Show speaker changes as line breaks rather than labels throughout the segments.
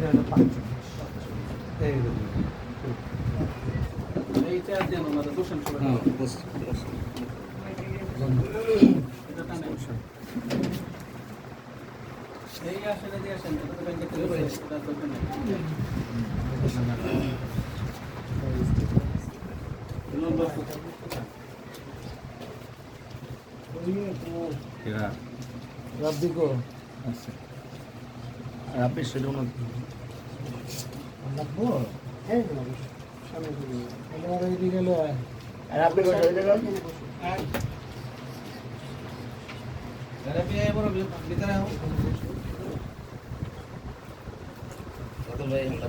হলো 45 এই হলো
এইটা দেন ওনারা দোষণ সবাই
হ্যাঁ বস বস
এটা টানেন এই আসলে দিয়ে আসেন এটা তো ব্যাংকে থেকে এটা দরকার নেই
রাব্বি কো
আচ্ছা আর আপনি সেটা ওনার
রাব্বো হ্যাঁ সামনে দিকে এবার এদিকে গেল
আর আপনি কোথায় যাবেন
আরে বিয়ে বড় ভিতরে আও
কত ভাই আমরা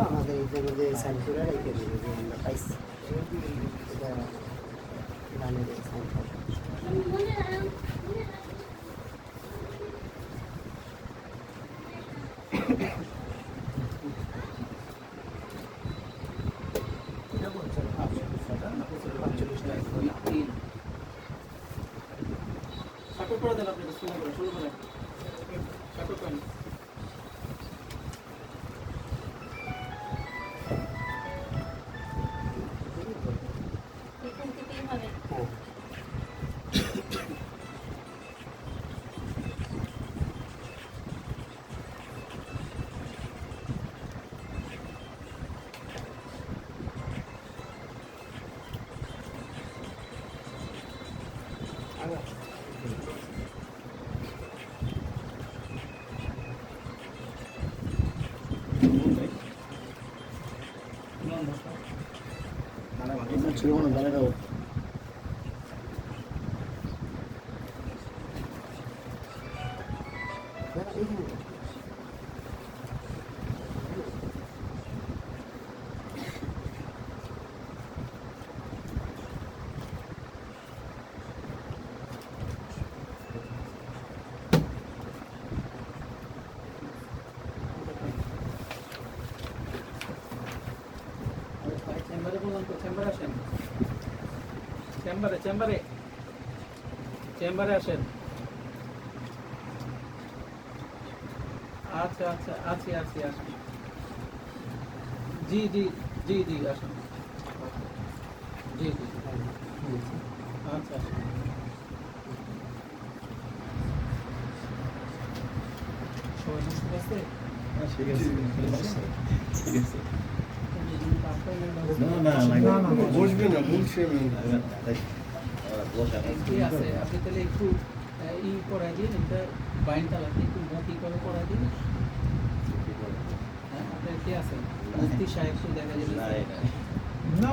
আমাদের যে সাইন করে রেখে দেবে যে আমরা পাইছি এটা গানের সাইন
সাপোর্ট করে দেন আপনি শুরু করেন সাপোর্ট করেন
এখান থেকেই হবে
ছিল না জানে না
চেম্বারে বলুন তো চেম্বারে আসেন চেম্বারে চেম্বারে চেম্বারে আসেন আচ্ছা আচ্ছা আছি আছি আসেন জি জি জি জি আসেন জি জি আচ্ছা আসেন সবাই বুঝতে পারছে
ঠিক আছে ঠিক আছে
বসবে না বলছে
কি আছে আপনি তাহলে একটু ই করাই দিন এটা বাইন তালাতে একটু মুখি করে করাই দিন হ্যাঁ আপনার কি আছে মুফতি সাহেব তো দেখা যাবে
না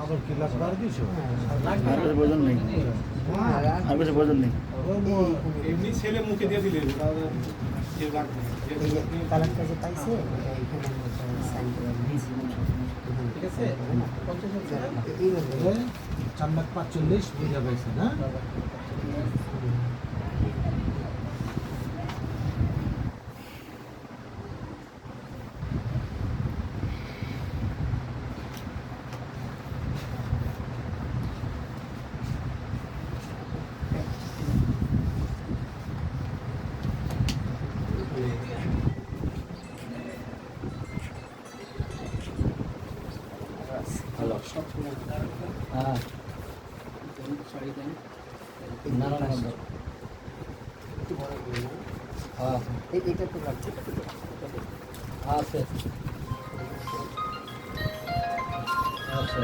আবার কি লাগবার দিছো
লাগবে
আর
না।
কিছু প্রয়োজন নেই আর কিছু প্রয়োজন নেই
এমনি ছেলে মুখে দিয়ে দিলে
কালার কাজে পাইছে এখানে সাইন করে দিয়েছি
ঠিক আছে 50 আছে
এইভাবে 4,45,000 বুঝা পাইছে না
ভালো হ্যাঁ
শাড়ি দেন
না না না হ্যাঁ
এইটা তো লাগছে
আছে আচ্ছা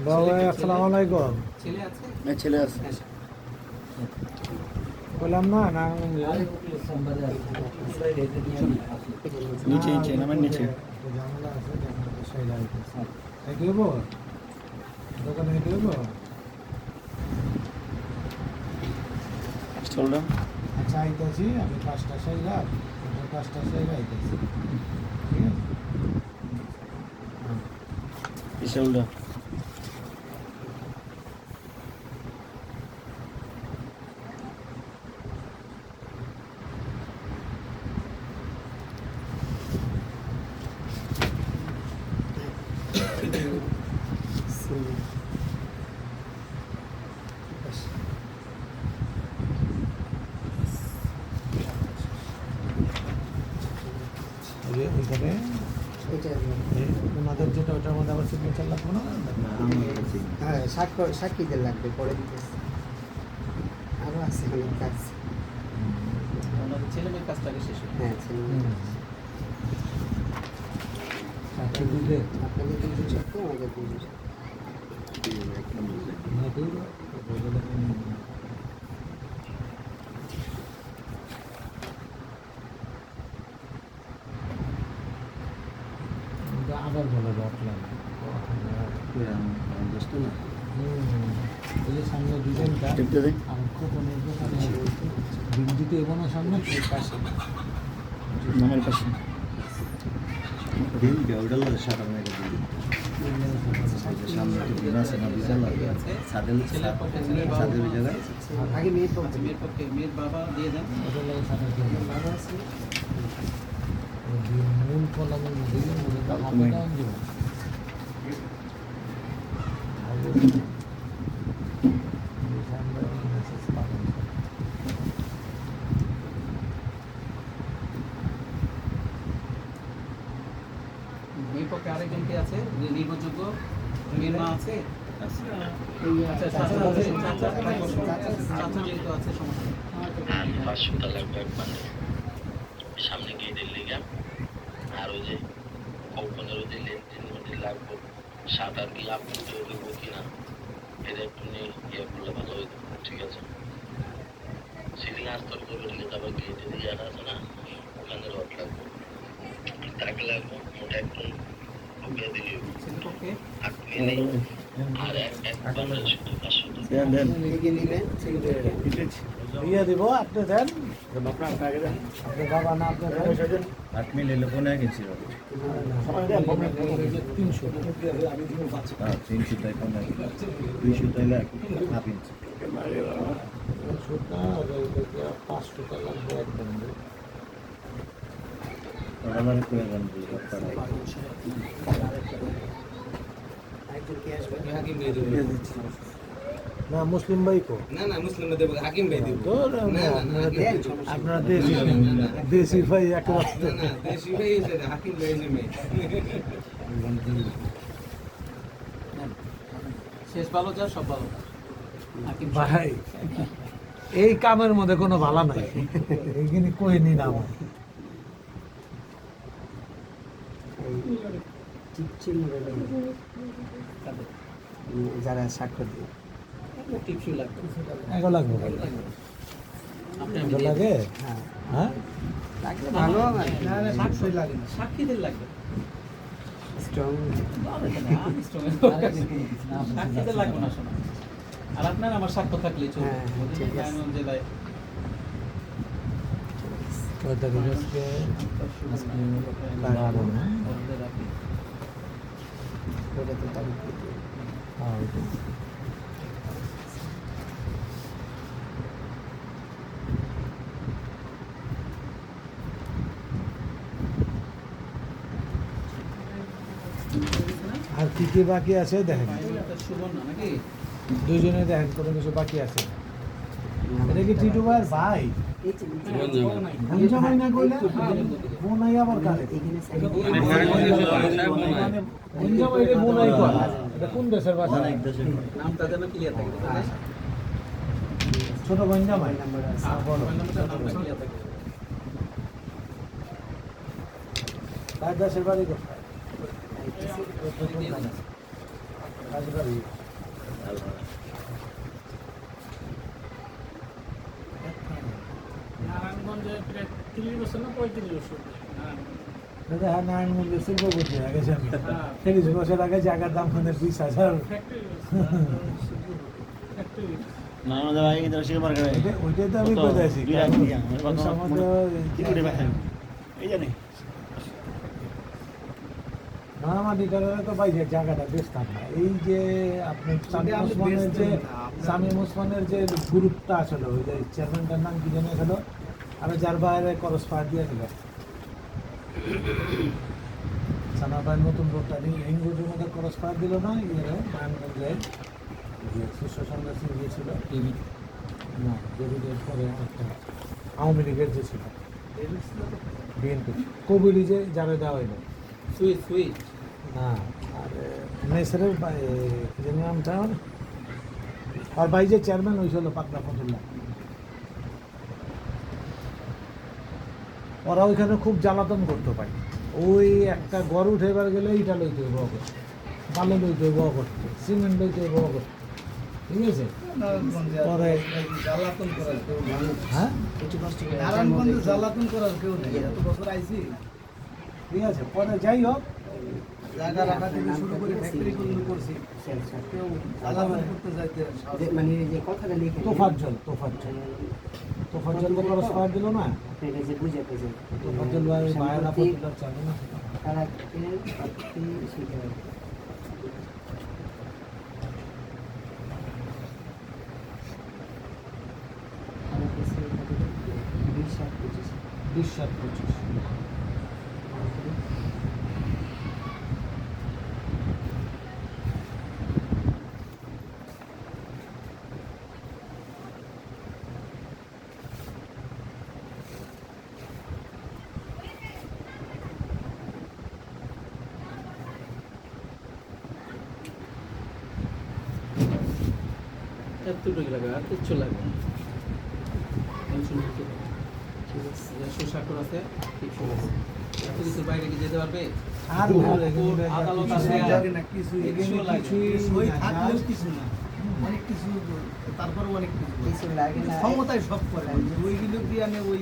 বাবা আসসালামু আলাইকুম
ছেলে আছে
না ছেলে আছে
বললাম না না
নিচে নিচে নামের নিচে
জানালা আছে জানালা সাইডে আছে এই দেব দোকানে দেব
চললাম
আচ্ছা আইতাছি আমি 5টা সাইলা 5টা সাইলা আইতাছি ঠিক আছে
পিছলটা
করে
এটা
ওনাদের যেটা ওটার মধ্যে আবার সিগনেচার লাগবে না?
হ্যাঁ সাক্ষীদের লাগবে পরে দিতেছে আরও আছে অনেক কাজ
ওনাদের ছেলে মেয়ের কাজটাকে শেষ হয়ে
হ্যাঁ ছেলে
চাকরি দিলে
আপনাদের দুজন সাথে আমাদের দুজন সাথে
না দিলে আবার বলে অফলাইন এই যে সামনে ডিজাইনটা আমার খুব অনেক দোকানে বিন্দিতে এবং সামনে পাশে
নামের পাশে দিন ওটা হলো সাদা মেয়ের সামনে দিন আছে না বিশাল সাদের সাদের জায়গায়
আগে মেয়ের পক্ষে
মেয়ের পক্ষে মেয়ের বাবা দিয়ে দেন
ওটা লাগে সাদা
বাবা আছে
মূল ফলামের মধ্যে মূল
তুমি-
হাতে দেব
মেয়ের পক্ষে আরেকজন কে আছে যে নির্ভরযোগ্য মেয়ের মা আছে
এই
আচ্ছা চাচা আছে চাচা যেহেতু আছে সমস্যা নেই।
আর 500 লাগবে মানে সামনে গিয়ে দিল্লি গা আর ওই যে কল্পনার ওই যে লেনদেন মধ্যে লাগবে সাত আর কি আপনি চলবে কিনা এটা একটু নিয়ে ইয়ে করলে ভালো হইতো ঠিক আছে সেদিন আস্তর করবে ঠিক আছে আবার গেটে দিয়ে আছে না ওখানে রড লাগবে তাকে লাগবে মোটা একটু ওকে দিলে
ছেলের পক্ষে
আর নেই আর একবার শুধু 500
দেন দেন
এগিয়ে নেবেন ছেলে
ইয়ে দিব আপনি দেন
আপনার আগে দেন
আপনার বাবা না আপনার দেন
8 মিলি লোকনে গেছি
300
হ্যাঁ 300 টাকা কম 200 টাকা হাফ ইঞ্চি
500 টাকা লাগবে একদম
আমার করে দেন আপনারা
একজন কে আসবে
হাকিম ভাই দেবো
না মুসলিম ভাই কো
না না মুসলিম দেবো হাকিম ভাই দেবো
তো
দেন
আপনারা দেশি দেশি ভাই একেবারে
না দেশি ভাই এসে হাকিম ভাই এসে মেয়ে
শেষ ভালো যা সব ভালো হাকিম
ভাই এই কামের মধ্যে কোনো ভালো নাই এইখানে কই নি না আমার
চিপচিল যারা স্বাক্ষর দিয়ে
টিপসই লাগবে
এগো লাগবে
আপনি
এগো লাগে
হ্যাঁ
হ্যাঁ
লাগলে ভালো
সাক্ষীদের লাগবে
স্ট্রং
সাক্ষীদের লাগবে না শোনা আর আপনার আমার সাক্ষ্য থাকলেই চলবে
হ্যাঁ, ঠিক আছে।
নারায়ণগঞ্জ জেলায়
কয় তারিখ আজকে আজকে 12 না
বন্ধে রাখি
ওটা তো তারিখ দিতে
হ্যাঁ ওইটা। আর কি কি বাকি আছে দেখেন
সুবর্ণা নাকি
দুজনে দেখেন কোনো কিছু বাকি আছে এটা কি টিটু ভাইয়ের ভাই
এই যে
ভঞ্জা ভাই না কইলে বোনাই আবার কারে
এখানে
মানে ভঞ্জা ভাই রে বোনাই কর এটা কোন দেশের ভাষা
অনেক দেশে
নামটা যেন ক্লিয়ার থাকে
ছোট ভঞ্জা ভাই
নাম্বার আছে
আর বড়
নামটা ক্লিয়ার থাকে
তার দেশের বাড়ি কোথায় রাজবাড়ি
নারায়ণগঞ্জে প্রায় 30 বছর না 35 বছর
দাদা হ্যাঁ নারায়ণগঞ্জে শিল্পপতি হয়ে গেছে আমি 30 বছর আগে জায়গার দাম মানে 20,000
না আমাদের ভাই ইধর সে মার্কেট
ওইটাই তো আমি
কত?
বলে আছি
দুই লাখ টাকা।
ওই সময় তো
কি করে ভাই এই জানি
মারামাটিটার তো বাইরে জায়গাটা বেচতাম না এই যে আপনি সামিম ওসমানের যে গ্রুপটা আসলে ওই যে চেয়ারম্যানটার নাম কি জানা ছিল আর যার বাইরে করস পার দিয়েছিল সানাবাইয়ের নতুন রোডটা রিং রোডের মধ্যে করস পার দিল না ইয়ে নারায়ণগঞ্জে যে শীর্ষ সন্ন্যাসী গিয়েছিল না ডেভিডের পরে একটা আওয়ামী লীগের যে ছিল বিএনপি কোভিড যে যারা দেওয়া হইলো
সুইচ সুইচ
না আর মেসরের কি জানি নামটা ওর? আর ভাই যে চেয়ারম্যান হয়েছিল পাকড়া ফতুল্লাহ, ওরা ওইখানে খুব জ্বালাতন করতে পারে। ওই একটা গড় উঠেবার গেলে ইটা লইতে হইব অগর, বালু লইতে হইব অগর, সিমেন্ট লইতে হইব অগর, ঠিক আছে? পরে
জ্বালাতন করার কেউ নেই।
হ্যাঁ
একটু কষ্ট করে
নারায়ণগঞ্জে জ্বালাতন করার কেউ নেই। এত বছর আইছি,
ঠিক আছে, পরে যাই হোক
জায়গা রাখা থেকে শুরু করে ফ্যাক্টরি পর্যন্ত করছি। কেউ জ্বালাতন করতে যাইতে সাহস নেই।
মানে যে কথাটা লিখে
তোফাজ্জল খরচ পাওয়ার দিল না,
আপনাকে যে বুঝে পেয়েছেন
তোফাজ্জল ভাই মায়েরা ফতুল্লাহ চাবে না। বিশ্বাস করছিস
এতটুকু লাগে আর কিচ্ছু লাগে না। টেনশন মুক্ত থাকো। সুশাসন আছে, কিছু আছে। এত কিছুর বাইরে কি যেতে পারবে?
আর
কোর্ট, আদালত আছে,
কিছুই লাগে না, কিছুই
কিচ্ছু লাগে না।
ওই থাকলেও কিছু না, অনেক কিছু, তারপরেও অনেক কিছু
কিছু লাগে না
ক্ষমতায় সব করে ওইগুলো দিয়ে আনে ওই